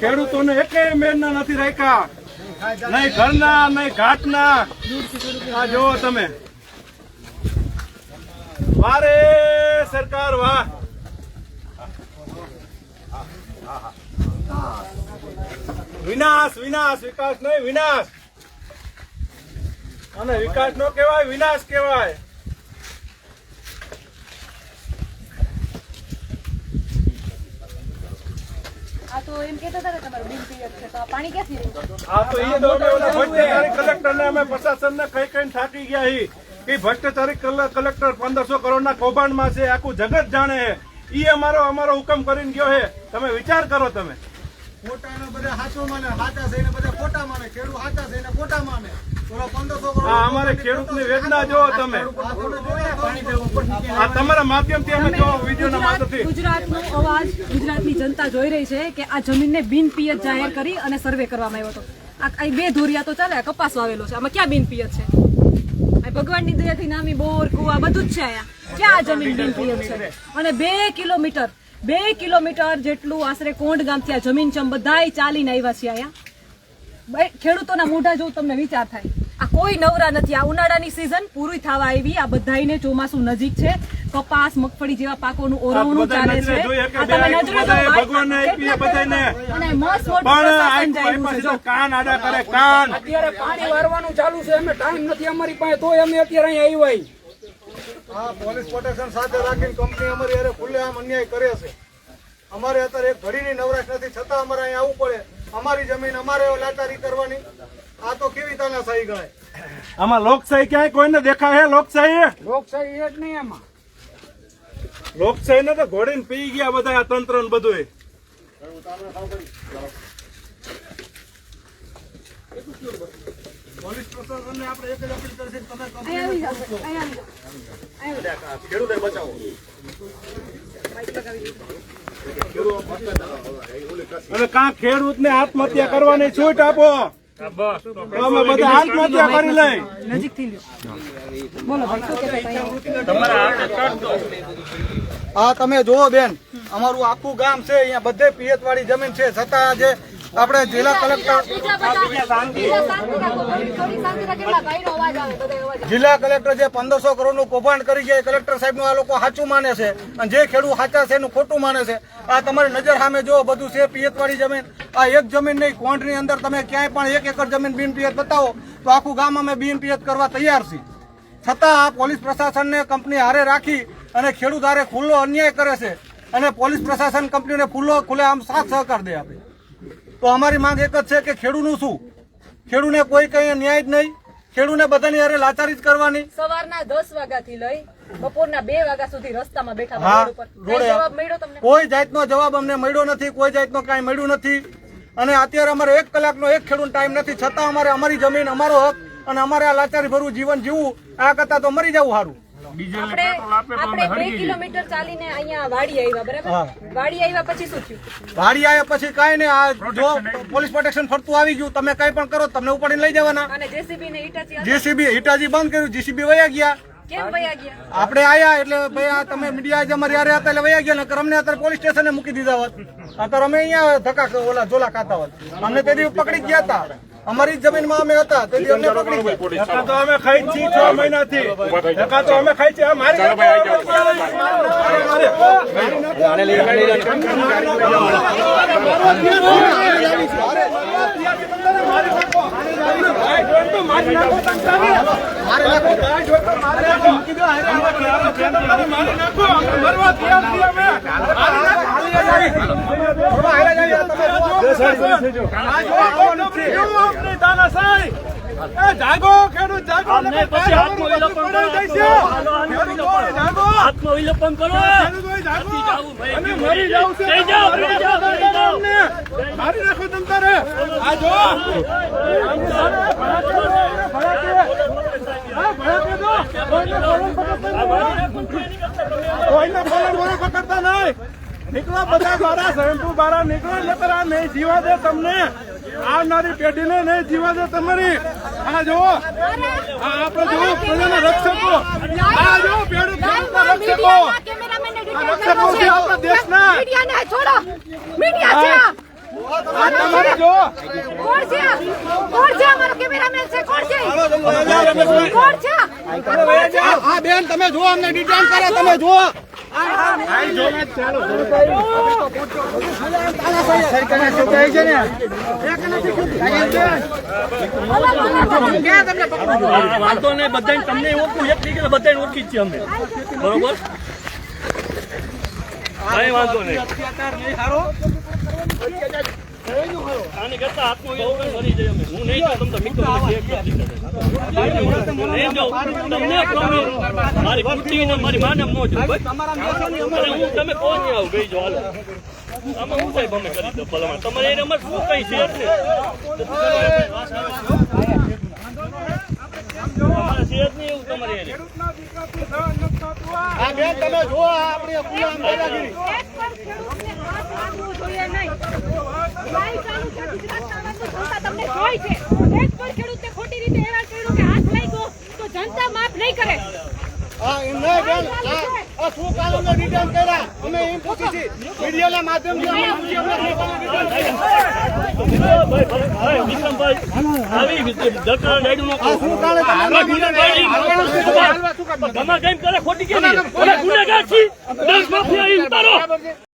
ખેડૂતોને એકેય મેળના નથી રાખ્યા, નહીં ઘરના નહીં ઘાટના. આ જોવો તમે, વારે સરકાર વાહ. વિનાશ વિનાશ, વિકાસ નહીં વિનાશ. અને વિકાસ નો કહેવાય, વિનાશ કહેવાય. કલેક્ટર ને અમે પ્રશાસન ને કઈ કઈ થાકી ગયા કે ભ્રષ્ટાચારી કલેક્ટર 1500 કરોડના કૌભાંડમાં છે, આખું જગત જાણે. ઈ અમારો હુકમ કરીને ગયો છે. તમે વિચાર કરો, તમે અમારે ખેડૂતની વેદના જોવો તમે. આ તમારા માધ્યમથી અમે જો વિડીયોના માધ્યમથી ગુજરાતનો અવાજ, ગુજરાતની જનતા જોઈ રહી છે કે આ જમીનને બિનપિયત જાહેર કરી અને સર્વે કરવામાં આવ્યો હતો. આ બે ધોરિયા તો ચાલે, કપાસ વાવેલો છે, આમાં ક્યાં બિનપિયત છે? ભગવાનની દયાથી નામી બોર કુવા બધું જ છે. અહીંયા ક્યાં આ જમીન બિનપિયત છે? અને 2 કિલોમીટર જેટલું આશરે કોંડ ગામથી આ જમીન છે, બધાય ચાલીને આવ્યા છે. અહીંયા ખેડૂતોના મોઢા જોવું તમને વિચાર થાય. આ કોઈ નવરા નથી. આ ઉનાળાની સિઝન પૂરી થવા આવી, આ બધાને ચોમાસું નજીક છે. કપાસ મગફળી જેવા પાકોનું ઓરવણું ચાલે છે. કાન આડા કરે, કાન. અત્યારે પાણી વારવાનું ચાલુ છે, અમે ટાઈમ નથી અમારી પાસે, તોય અમે અત્યારે અહીંયા આવ્યા. પોલીસ પ્રોટેક્શન સાથે રાખીને કંપની અમારી હારે ખુલ્લેઆમ અન્યાય કરે છે. અમારે અત્યારે એક ઘડીની નવરાશ નથી, છતાં અમારે અહીંયા આવવું પડે. અમારી જમીન અમારે લાચારી કરવાની, આ તો કેવી તાનાશાહી ગણાય? આમાં લોકશાહી ક્યાંય કોઈને દેખાય? લોકશાહી લોકશાહી જ નહીં. એમાં લોકશાહી ને તો ઘોડીને પી ગયા બધા, આ તંત્ર ને બધું. પોલીસ પ્રશાસન ને આપણે એક જ અપીલ કરીશું, તમે ખેડૂતોને બચાવો. અને કાં ખેડૂત ને આત્મહત્યા કરવાની છૂટ આપો, અમે બધા આત્મહત્યા કરી લઈ. હા તમે જુઓ બેન, અમારું આખું ગામ છે, અહીંયા બધે પિયત વાળી જમીન છે, છતાં આજે આપણે જિલ્લા કલેક્ટર જે 1500 કરોડનું કૌભાંડ કરી ગયા, કલેક્ટર સાહેબનું આ લોકો સાચું માને છે, અને જે ખેડૂત સાચા છે એનું ખોટું માને છે. આ તમારી નજર સામે જો બધું છે પિયત વાળી જમીન. આ એક જમીન નહીં, કોંઢની અંદર તમે ક્યાંય પણ 1 એકર જમીન બિન પિયત બતાવો તો આખું ગામ અમે બિન પિયત કરવા તૈયાર છીએ. છતાં આ પોલીસ પ્રશાસનને કંપની હારે રાખી અને ખેડૂત હારે ખુલ્લો અન્યાય કરે છે, અને પોલીસ પ્રશાસન કંપનીને ખુલ્લે આમ સાથ સહકાર દે આપે. તો અમારી માંગ એક જ છે કે ખેડૂતનું શું? ખેડૂતને કોઈ કઈ ન્યાય જ નહીં. ખેડૂતને બધાની હારે લાચારી જ કરવાની. સવારના 10 વાગ્યાથી લઈ બપોરના 2 વાગ્યા સુધી રસ્તામાં બેઠા. કોઈ જાતનો જવાબ અમને મળ્યો નથી, કોઈ જાતનો કાંઈ મળ્યું નથી. અને અત્યારે અમારે 1 કલાકનો એક ખેડૂત ટાઈમ નથી, છતાં અમારે અમારી જમીન, અમારો હક અને અમારે આ લાચારી ભરવું જીવન જીવવું, આ કરતા તો મરી જવું સારું. આપણે 2 કિલોમીટર ચાલીને અહીંયા વાડી આવ્યા, બરાબર? વાડી આવ્યા પછી શું થયું? વાડી આવ્યા પછી કાંઈ નહીં. આ જો પોલીસ પ્રોટેક્શન ફરતું આવી ગયું, તમે કઈ પણ કરો તમને ઉપાડીને લઈ જવાના. અને જેસીબી હિટાચી બંધ કર્યું, જીસીબી વયા ગયા. કેમ વયા ગયા? આપણે આયા એટલે ભાઈ આ તમે મીડિયા જ અમારી હારે હતા એટલે વયા ગયા, નકર અમને અત્યારે પોલીસ સ્ટેશને મૂકી દીધા હોત. અત્યારે અમે અહીંયા ધક્કા ઓલા ઝોલા ખાતા હોત. અમને તેથી પકડી ગયા હતા, અમારી જમીનમાં અમે હતા, તેથી અમને પકડી ગયા. તો અમે ખાઈ છીએ 6 મહિનાથી. ધક્કા તો અમે ખાઈ છીએ. જાગો ખેડૂત, જાગો. આત્મવિલોપન કરો, મરી જાવ છે, મારી નાખો તમ તારે. આ જો કોઈને બોલણ પકડતા નહીં. નીકળો બધા બારા, સ્વયંભૂ બારા નીકળો, નકર આ નહીં જીવા દે તમને. આવનારી પેઢીને નહીં જીવા દે તમારી. આ જો આપણે જો પ્રજાના રક્ષકો, આ જો રક્ષકો છે આપણા દેશના. આ તમારે જો કોણ છે કોણ છે અમારો કેમેરામેન છે કોણ છે કોણ છે આ બેન તમે જુઓ અમને ડિટેન કરે તમે જુઓ વાંધો નહીં બધાને તમને ઓળખું એક નહીં કે બધાને ઓળખી જ છીએ અમે બરોબર કઈ વાંધો નહીં આને કરતા હાથમાં એવું મરી જાય અમે હું નહીં જાઉં તમને મિત્રો નહીં જાઉં તમને મારી પુત્રીને મારી માને ન જોઉં ભાઈ હું તમે કોણ નહીં આવું ગઈ જો હાલો આમાં હું સાહેબ અમે કરી દો ભલામણ તમારે એને અમારે શું કઈ છે એટલે તમારે છે જ નહીં એવું તમારે એને આ બેન તમે જુઓ આપણી ખુલ્લા દાદાગીરી તમને જોઈ છે એક પણ ખેડૂતને ખોટી રીતે હેરાન કર્યું કે હાથ લાગ્યો તો જનતા માફ નહીં કરે હા એમ નહીં બેન આ શું કારણને ડિટેન કર્યા અમે એમ પૂછી છીએ મીડિયાના માધ્યમથી અમે પૂછી અમને શું કારણે વિક્રમભાઈ આવી દરકાર નાયડુ નો શું કારણે તમારે કેમ કરે ખોટી કે ગુનેગાર છી 10 માફિયા ઉતારો